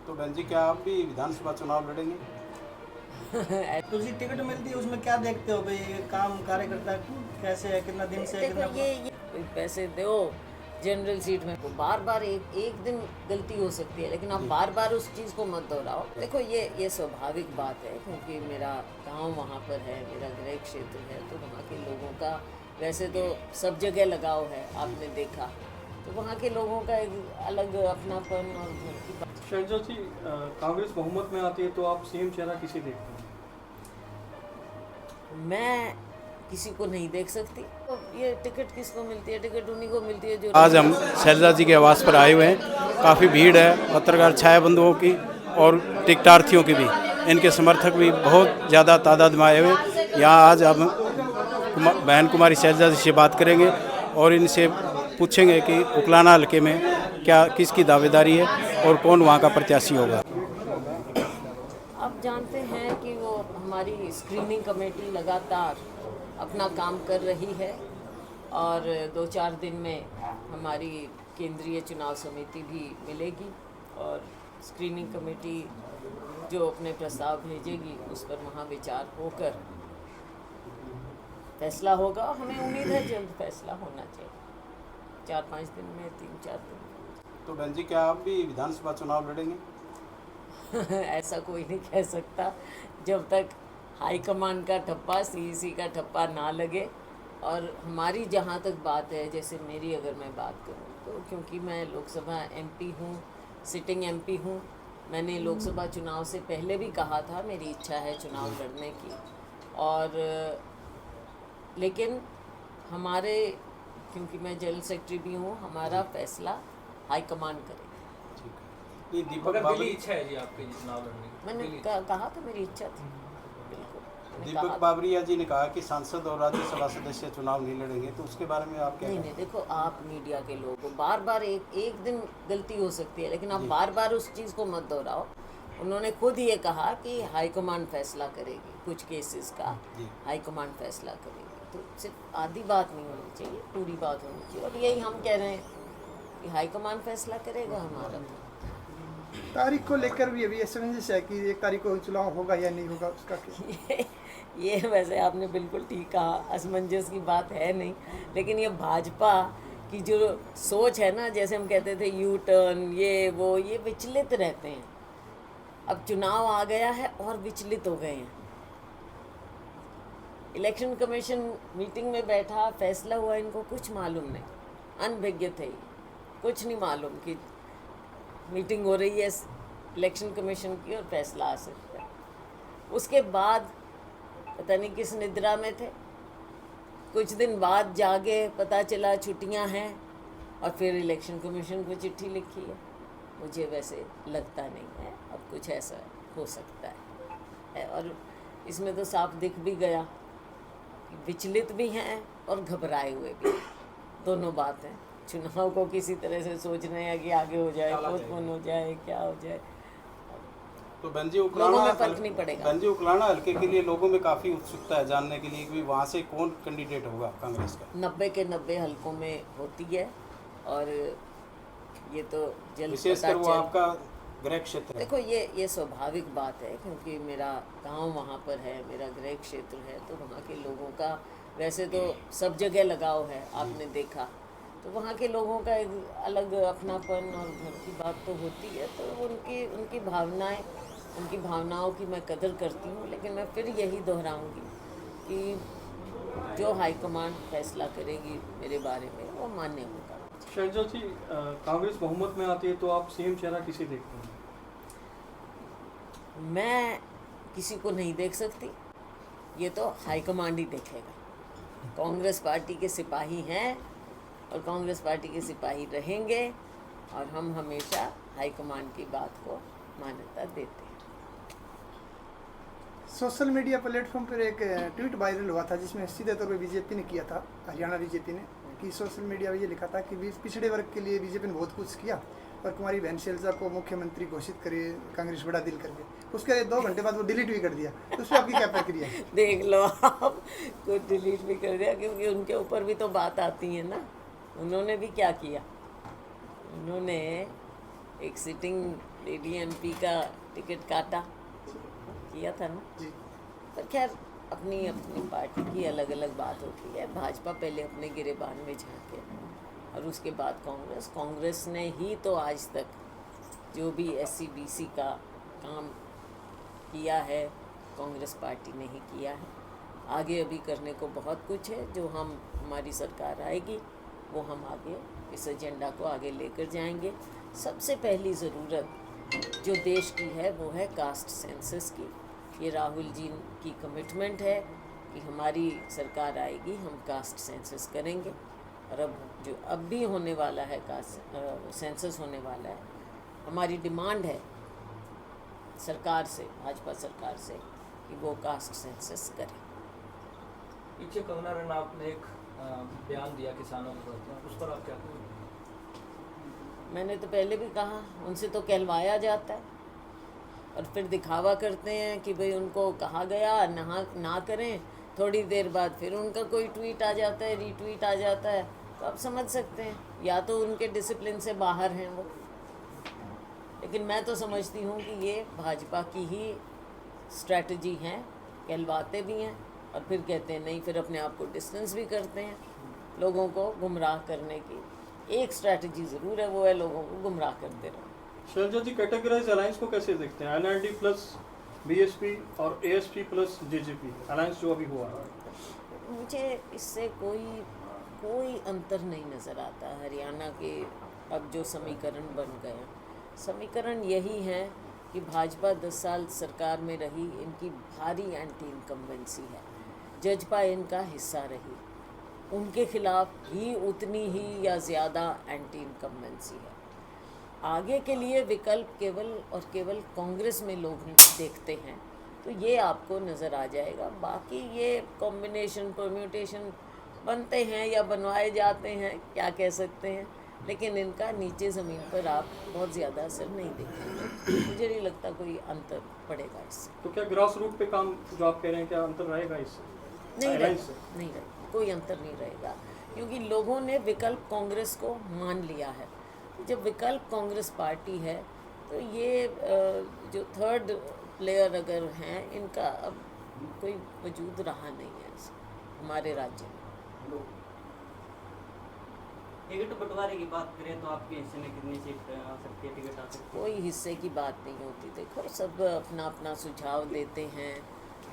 तो बहन जी, क्या आप भी विधानसभा चुनाव लड़ेंगे? तो जी टिकट मिलती है उसमें क्या देखते हो भाई, ये काम कार्यकर्ता कैसे है, कितना दिन से है, देखो कितना ये पैसे दो जनरल सीट में, बार बार एक दिन गलती हो सकती है, लेकिन आप जी। बार बार उस चीज़ को मत दोहराओ। देखो ये स्वाभाविक बात है, क्योंकि मेरा गांव वहाँ पर है, मेरा गृह क्षेत्र है, तो वहाँ के लोगों का वैसे तो सब जगह लगाव है, आपने देखा। तो वहाँ के लोगों का एक अलग अपनापन और घर की बात। शैलजा जी, कांग्रेस बहुमत में आती है तो आप सीएम चेहरा किसे देखते हैं? मैं किसी को नहीं देख सकती। तो ये टिकट किसको मिलती है? टिकट उन्हीं को मिलती है जो आज हम शैलजा जी के आवास पर आए हुए हैं। काफ़ी भीड़ है, पत्रकार छाया बंधुओं की और टिकटार्थियों की भी, इनके समर्थक भी बहुत ज़्यादा तादाद में आए हुए हैं। यहाँ आज हम बहन कुमारी शैलजा जी से बात करेंगे और इनसे पूछेंगे कि उकलाना हल्के में क्या किसकी दावेदारी है और कौन वहाँ का प्रत्याशी होगा। आप जानते हैं कि वो हमारी स्क्रीनिंग कमेटी लगातार अपना काम कर रही है, और 2-4 दिन में हमारी केंद्रीय चुनाव समिति भी मिलेगी, और स्क्रीनिंग कमेटी जो अपने प्रस्ताव भेजेगी उस पर वहाँ विचार होकर फैसला होगा। हमें उम्मीद है जल्द फैसला होना चाहिए, 4-5 दिन में, 3-4 दिन में। तो बहन जी, क्या आप भी विधानसभा चुनाव लड़ेंगे? ऐसा कोई नहीं कह सकता जब तक हाईकमान का ठप्पा, सीईसी का ठप्पा ना लगे। और हमारी जहाँ तक बात है, जैसे मेरी अगर मैं बात करूँ तो, क्योंकि मैं लोकसभा एमपी हूँ, सिटिंग एमपी हूँ, मैंने लोकसभा चुनाव से पहले भी कहा था मेरी इच्छा है चुनाव लड़ने की। और लेकिन हमारे, क्योंकि मैं जनरल सेक्रेटरी भी हूँ, हमारा फैसला हाईकमान करेगा। ये दीपक मगर दिली बाबरी इच्छा है जी आपकी चुनाव लड़ने की? मैंने दिली कहा था मेरी इच्छा थी, बिल्कुल मैंने दीपक कहा। बाबरिया जी ने कहा कि सांसद और राज्यसभा सदस्य चुनाव नहीं लड़ेंगे, तो उसके बारे में आप क्या नहीं कहें? नहीं, देखो आप मीडिया के लोगों को बार बार एक दिन गलती हो सकती है, लेकिन आप जी। बार बार उस चीज़ को मत दोहराओ। उन्होंने खुद ये कहा कि हाईकमान फैसला करेगी, कुछ केसेस का जी। हाईकमान फैसला करेगी। तो सिर्फ आधी बात नहीं होनी चाहिए, पूरी बात होनी चाहिए, और यही हम कह रहे हैं कि हाईकमान फैसला करेगा हमारा। तारीख को लेकर भी अभी असमंजस है कि 1 तारीख को चुनाव होगा या नहीं होगा, उसका क्या? ये वैसे आपने बिल्कुल ठीक कहा, असमंजस की बात है नहीं, लेकिन ये भाजपा की जो सोच है ना, जैसे हम कहते थे यू टर्न, ये वो, ये विचलित रहते हैं। अब चुनाव आ गया है और विचलित हो गए हैं। इलेक्शन कमीशन मीटिंग में बैठा, फैसला हुआ, इनको कुछ मालूम नहीं, अनभिज्ञ थे, कुछ नहीं मालूम कि मीटिंग हो रही है इलेक्शन कमीशन की और फैसला आ सकता है। उसके बाद पता नहीं किस निद्रा में थे, कुछ दिन बाद जागे, पता चला छुट्टियां हैं, और फिर इलेक्शन कमीशन को चिट्ठी लिखी है। मुझे वैसे लगता नहीं है अब कुछ ऐसा हो सकता है, और इसमें तो साफ दिख भी गया कि विचलित भी हैं और घबराए हुए भी हैं, दोनों बात है। चुनाव को किसी तरह से सोच रहे हैं कि आगे हो जाए, पोस्टपोन हो जाए, क्या हो जाए, तो बहन जी, लोगों में फर्क नहीं पड़ेगा। बहन जी, उकलाना हल्के के लिए लोगों में काफ़ी उत्सुकता है जानने के लिए कि वहाँ से कौन कैंडिडेट होगा कांग्रेस का। 90 के 90 हलकों में होती है, और ये तो जल्द विशेषकर वो पता चल। आपका गृह क्षेत्र है। देखो ये स्वाभाविक बात है, क्योंकि मेरा गांव वहाँ पर है, मेरा गृह क्षेत्र है, तो वहाँ के लोगों का वैसे तो सब जगह लगाव है, आपने देखा। तो वहाँ के लोगों का एक अलग अपनापन और घर की बात तो होती है, तो उनकी भावनाएं, उनकी भावनाओं की मैं कदर करती हूँ। लेकिन मैं फिर यही दोहराऊंगी कि जो हाईकमान फैसला करेगी मेरे बारे में, वो मान्य होगा। शैलजा जी, कांग्रेस बहुमत में आती है तो आप सीएम चेहरा किसे देखते हैं? मैं किसी को नहीं देख सकती, ये तो हाईकमांड ही देखेगा। कांग्रेस पार्टी के सिपाही हैं और कांग्रेस पार्टी के सिपाही रहेंगे, और हम हमेशा हाईकमांड की बात को मान्यता देते हैं। सोशल मीडिया प्लेटफॉर्म पर एक ट्वीट वायरल हुआ था जिसमें सीधे तौर पर बीजेपी ने किया था, हरियाणा बीजेपी ने, कि सोशल मीडिया में ये लिखा था कि पिछड़े वर्ग के लिए बीजेपी ने बहुत कुछ किया और कुमारी बहन शैलजा को मुख्यमंत्री घोषित करे कांग्रेस बड़ा दिल करके। उसके 2 घंटे बाद वो डिलीट भी कर दिया। तो उस पर आपकी क्या प्रक्रिया है? देख लो आप, कुछ डिलीट भी कर दिया, क्योंकि उनके ऊपर भी तो बात आती है ना। उन्होंने भी क्या किया, उन्होंने एक सिटिंग लेडी एमपी का टिकट काटा किया था ना। जी पर खैर अपनी अपनी पार्टी की अलग अलग बात होती है। भाजपा पहले अपने गिरेबान में झांके और उसके बाद कांग्रेस ने ही तो आज तक जो भी SC BC का काम किया है कांग्रेस पार्टी ने ही किया है। आगे अभी करने को बहुत कुछ है जो हमारी सरकार आएगी वो हम आगे इस एजेंडा को आगे लेकर जाएंगे। सबसे पहली ज़रूरत जो देश की है वो है कास्ट सेंसस की। ये राहुल जी की कमिटमेंट है कि हमारी सरकार आएगी हम कास्ट सेंसस करेंगे। और अब भी होने वाला है कास्ट सेंसस होने वाला है। हमारी डिमांड है सरकार से, भाजपा सरकार से, कि वो कास्ट सेंसस करे। पीछे कंगना रनौत ने एक बयान दिया किसानों के प्रति, उस पर आप क्या कहेंगे? मैंने तो पहले भी कहा उनसे तो कहलवाया जाता है और फिर दिखावा करते हैं कि भाई उनको कहा गया ना करें। थोड़ी देर बाद फिर उनका कोई ट्वीट आ जाता है, रीट्वीट आ जाता है। तो आप समझ सकते हैं या तो उनके डिसिप्लिन से बाहर हैं वो। लेकिन मैं तो समझती हूँ कि ये भाजपा की ही स्ट्रैटेजी है। कहलवाते भी हैं और फिर कहते हैं नहीं, फिर अपने आप को डिस्टेंस भी करते हैं। लोगों को गुमराह करने की एक स्ट्रैटेजी ज़रूर है, वो है लोगों को गुमराह करते रहो। शैलजा जी, कैटेगराइज अलायंस को कैसे देखते हैं? NLD प्लस BSP और ASP प्लस JJP अलायंस जो अभी हुआ है। मुझे इससे कोई अंतर नहीं नज़र आता। हरियाणा के अब जो समीकरण बन गए, समीकरण यही है कि भाजपा 10 साल सरकार में रही, इनकी भारी एंटी इनकम्बेंसी है। जजपा इनका हिस्सा रही, उनके खिलाफ भी उतनी ही या ज़्यादा एंटी इनकम्बेंसी है। आगे के लिए विकल्प केवल और केवल कांग्रेस में लोग देखते हैं, तो ये आपको नज़र आ जाएगा। बाकी ये कॉम्बिनेशन परम्यूटेशन बनते हैं या बनवाए जाते हैं, क्या कह सकते हैं, लेकिन इनका नीचे ज़मीन पर आप बहुत ज़्यादा असर नहीं देखेंगे। मुझे नहीं लगता कोई अंतर पड़ेगा इससे। तो क्या ग्रास रूट पे काम जो आप कह रहे हैं, क्या अंतर रहेगा इससे? नहीं रहेगा, कोई अंतर नहीं रहेगा, क्योंकि लोगों ने विकल्प कांग्रेस को मान लिया है। जब विकल्प कांग्रेस पार्टी है तो ये जो थर्ड प्लेयर अगर हैं, इनका अब कोई वजूद रहा नहीं है हमारे राज्य में। टिकट बंटवारे की बात करें तो आपके हिस्से में कितनी सीट आ सकती है, टिकट आ सकती है? कोई हिस्से की बात नहीं होती। देखो, सब अपना अपना सुझाव देते हैं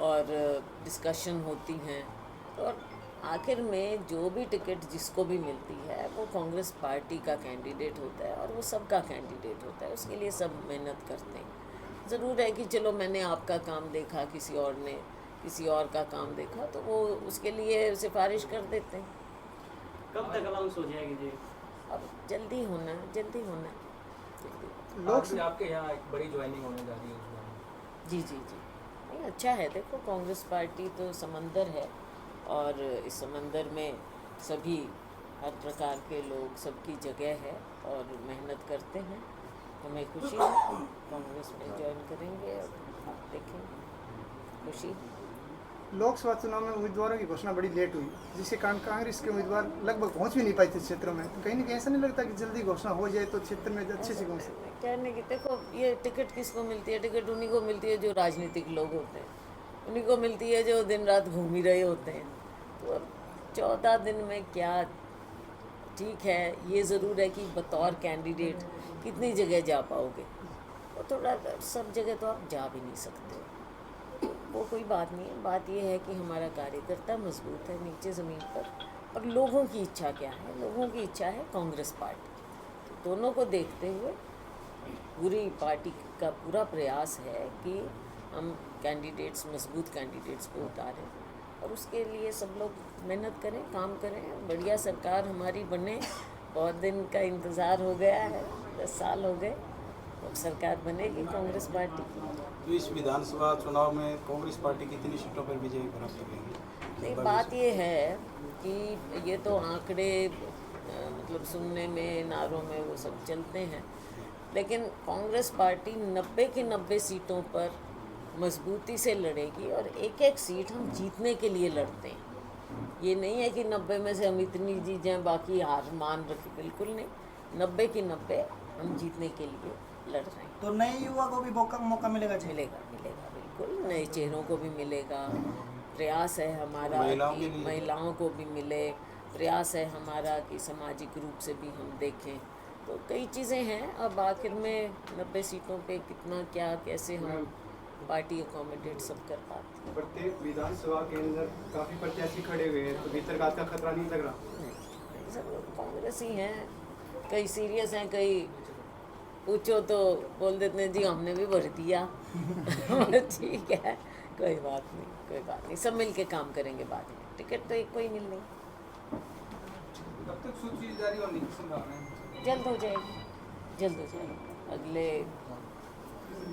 और डिस्कशन होती हैं, और आखिर में जो भी टिकट जिसको भी मिलती है वो कांग्रेस पार्टी का कैंडिडेट होता है और वो सबका कैंडिडेट होता है। उसके लिए सब मेहनत करते हैं। ज़रूर है कि चलो मैंने आपका काम देखा, किसी और ने किसी और का काम देखा, तो वो उसके लिए सिफारिश कर देते हैं। कब तक अनाउंस हो जाएगी जी? अब जल्दी होना है, जल्दी होना है, जल्दी। लोग आपके यहाँ एक बड़ी ज्वाइनिंग होने जा रही है उस बार। जी नहीं, अच्छा है। देखो, कांग्रेस पार्टी तो समंदर है और इस समंदर में सभी हर प्रकार के लोग, सबकी जगह है और मेहनत करते हैं। हमें खुशी है, कांग्रेस में ज्वाइन करेंगे और देखेंगे, खुशी। लोकसभा चुनाव में उम्मीदवारों की घोषणा बड़ी लेट हुई, जिसके कारण कांग्रेस के उम्मीदवार लगभग पहुंच भी नहीं पाए थे क्षेत्रों में। तो कहीं ना कहीं ऐसा नहीं लगता कि जल्दी घोषणा हो जाए तो क्षेत्र में अच्छे से घोषणा? कहने की, देखो, ये टिकट किसको मिलती है? टिकट उन्हीं को मिलती है जो राजनीतिक लोग होते हैं, उन्हीं को मिलती है जो दिन रात घूम ही रहे होते हैं। तो अब 14 दिन में क्या, ठीक है, ये ज़रूर है कि बतौर कैंडिडेट कितनी जगह जा पाओगे, और थोड़ा सब जगह तो आप जा भी नहीं सकते, वो कोई बात नहीं है। बात ये है कि हमारा कार्यकर्ता मजबूत है नीचे ज़मीन पर, और लोगों की इच्छा क्या है? लोगों की इच्छा है कांग्रेस पार्टी। तो दोनों को देखते हुए पूरी पार्टी का पूरा प्रयास है कि हम कैंडिडेट्स, मजबूत कैंडिडेट्स को उतारें, और उसके लिए सब लोग मेहनत करें, काम करें, बढ़िया सरकार हमारी बने। बहुत दिन का इंतज़ार हो गया है, 10 साल हो गए, अब सरकार बनेगी कांग्रेस पार्टी की। तो इस विधानसभा चुनाव में कांग्रेस पार्टी कितनी सीटों पर विजय प्राप्त करेगी? नहीं, बात ये है कि ये तो आंकड़े मतलब सुनने में, नारों में वो सब चलते हैं, लेकिन कांग्रेस पार्टी 90 की 90 सीटों पर मजबूती से लड़ेगी, और एक एक सीट हम जीतने के लिए लड़ते हैं। ये नहीं है कि 90 में से हम इतनी जीत जाएँ बाकी हार मान रखें, बिल्कुल नहीं। 90 की 90 हम जीतने के लिए लड़ रहे हैं। तो नए युवा को भी मौका मिलेगा जी? मिलेगा मिलेगा बिल्कुल, नए चेहरों को भी मिलेगा। प्रयास है हमारा कि महिलाओं को भी मिले, प्रयास है हमारा कि सामाजिक रूप से भी हम देखें। तो कई चीज़ें हैं। अब आखिर में 90 सीटों पे कितना क्या कैसे हम पार्टी अकोमोडेट सब कर पाती है। प्रत्येक विधानसभा के अंदर काफी प्रत्याशी खड़े हुए हैं, तो भीतरघात का खतरा नहीं लग रहा? नहीं, सब लोग कांग्रेस ही हैं, कई सीरियस हैं, कई पूछो तो बोल देते हैं जी हमने भी भर दिया। ठीक है, कोई बात नहीं, कोई बात नहीं, सब मिल के काम करेंगे बाद में। टिकट तो एक को ही मिलनी। कब तक सूची जारी होने की संभावना है? जल्द हो जाएगी, जल्द हो जाएगी, अगले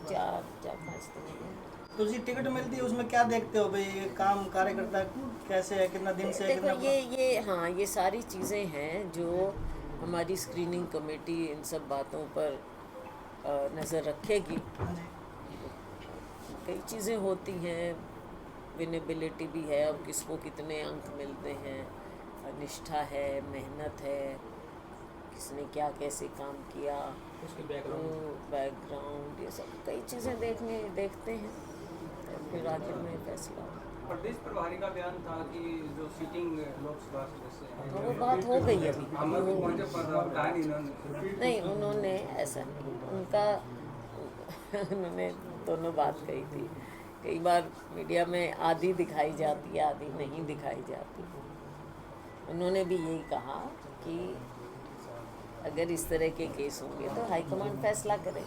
4-5 दिन में। तो जी टिकट मिलती है उसमें क्या देखते हो भाई, ये काम कार्यकर्ता कैसे है, कितना दिन से है, देखो कितना ये हाँ, ये सारी चीज़ें हैं जो हमारी स्क्रीनिंग कमेटी इन सब बातों पर नज़र रखेगी। हाँ जी। कई चीज़ें होती हैं, विनेबिलिटी भी है, अब किसको कितने अंक मिलते हैं, निष्ठा है, मेहनत है, किसने क्या कैसे काम किया, उसके बैकग्राउंड, ये सब कई चीज़ें देखते हैं, तो फिर आखिर में फैसला। प्रदेश प्रभारी का बयान था कि जो सीटिंग लोकसभा सदस्य हैं, तो वो बात हो गई अभी। हम लोग पहुंचे पर बताया नहीं इन्होंने। नहीं, उन्होंने ऐसा नहीं, उनका उन्होंने दोनों बात कही थी। कई बार मीडिया में आधी दिखाई जाती है, आधी नहीं दिखाई जाती। उन्होंने भी यही कहा कि अगर इस तरह के केस होंगे तो हाईकमान फैसला करे।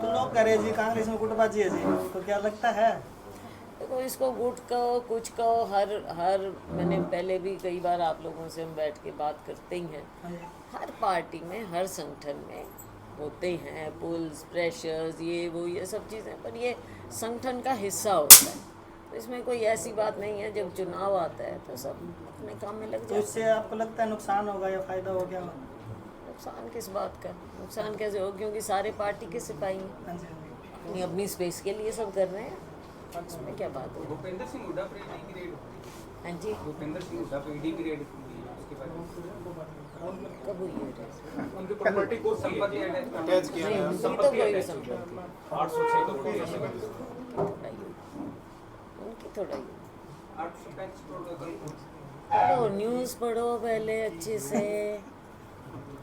तो लोग कह रहे हैं जी कांग्रेस में गुटबाजी है जी, तो क्या लगता है? देखो, इसको गुट कहो कुछ कहो, हर मैंने पहले भी कई बार आप लोगों से हम बैठ के बात करते ही हैं। हाँ जी। हर पार्टी में, हर संगठन में होते हैं पुल्स, प्रेशर्स, ये सब चीज़ें, पर ये संगठन का हिस्सा होता है। तो इसमें कोई ऐसी बात नहीं है, जब चुनाव आता है तो सब अपने काम में लग तो जाते हैं। इससे आपको लगता है नुकसान होगा या फायदा हो गया? नुकसान किस बात का? नुकसान कैसे हो, क्योंकि सारे पार्टी के सिपाही हैं, हाँ जी, हाँ जी। अपनी अपनी स्पेस के लिए सब कर रहे हैं, उसमें क्या बात है? भूपेंद्र सिंह हुड्डा पर ईडी की रेड, हाँ जी, भूपेंद्र सिंह हुड्डा पर ईडी की रेड हुई है, उसके बाद कब हुई है रेड? उनकी प्रॉपर्टी को संपत्ति अटैच किया नहीं, गया। उनकी तो कोई भी संपत्ति 806 करोड़ की थोड़ा ही हुई। उनकी थोड़ा ही हुई। 835 करोड़ का करीब। पढ़ो, न्यूज़ पढ़ो पहले अच्छे से,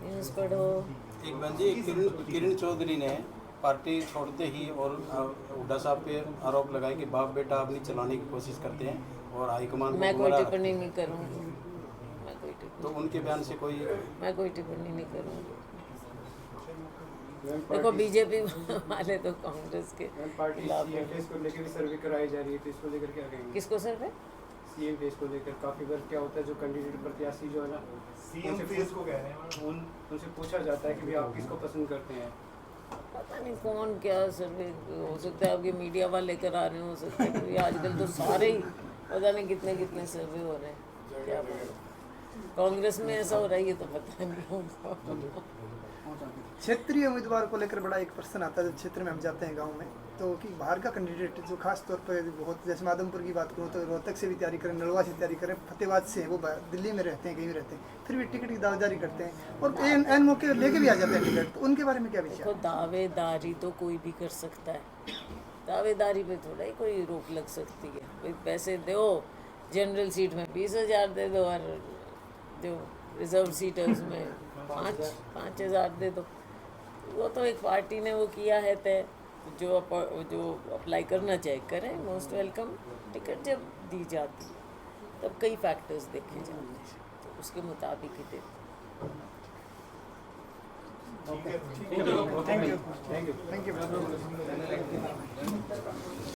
न्यूज़ पढ़ो। एक बहन जी, किरण चौधरी ने पार्टी छोड़ते ही और हुड्डा साहब पे आरोप लगाए कि बाप बेटा अपनी चलाने की कोशिश करते हैं और हाईकमान को मैं कोई गुमराह- टिप्पणी नहीं करूँगी, मैं कोई तो टिप्पणी उनके बयान से कोई मैं कोई टिप्पणी नहीं करूँगी। देखो, बीजेपी वाले तो कांग्रेस के पार्टी खिलाफ सीएम है। फेस को लेकर भी सर्वे कराई जा रही है, तो इसको लेकर क्या कहेंगे? किसको सर है? सीएम फेस को लेकर काफी बार क्या होता है, जो कैंडिडेट प्रत्याशी जो है ना, सीएम फेस को कह रहे हैं, उनसे पूछा जाता है कि भाई आप किसको पसंद करते हैं? पता नहीं कौन क्या सर्वे, हो सकता है आपके मीडिया वाले करा रहे हो सकता है, क्योंकि आजकल तो सारे ही पता नहीं कितने कितने सर्वे हो रहे हैं, क्या पता। कांग्रेस में ऐसा हो रहा है, ये तो पता नहीं होगा। क्षेत्रीय उम्मीदवार को लेकर बड़ा एक प्रश्न आता है जब क्षेत्र में हम जाते हैं गांव में, तो कि बाहर का कैंडिडेट जो खास तौर पर बहुत, जैसे माधमपुर की बात करूँ तो रोहतक से भी तैयारी करें, नलवा से तैयारी करें, फतेहाबाद से हैं, वो दिल्ली में रहते हैं, कहीं रहते हैं, फिर भी टिकट की दावेदारी करते हैं और एन मौके लेके भी आ जाते हैं टिकट, तो उनके बारे में क्या विचार? देखो, दावेदारी तो कोई भी कर सकता है, दावेदारी पे थोड़ा ही कोई रोक लग सकती है। भाई पैसे दो, जनरल सीट में 20,000 दे दो और जो रिजर्व सीट है उसमें 5,000 दे दो। वो तो एक पार्टी ने वो किया है तय, जो अप्लाई करना चाहे करें, मोस्ट वेलकम। टिकट जब दी जाती है तब कई फैक्टर्स देखे जाते हैं, तो उसके मुताबिक ही देते हैं। Thank you.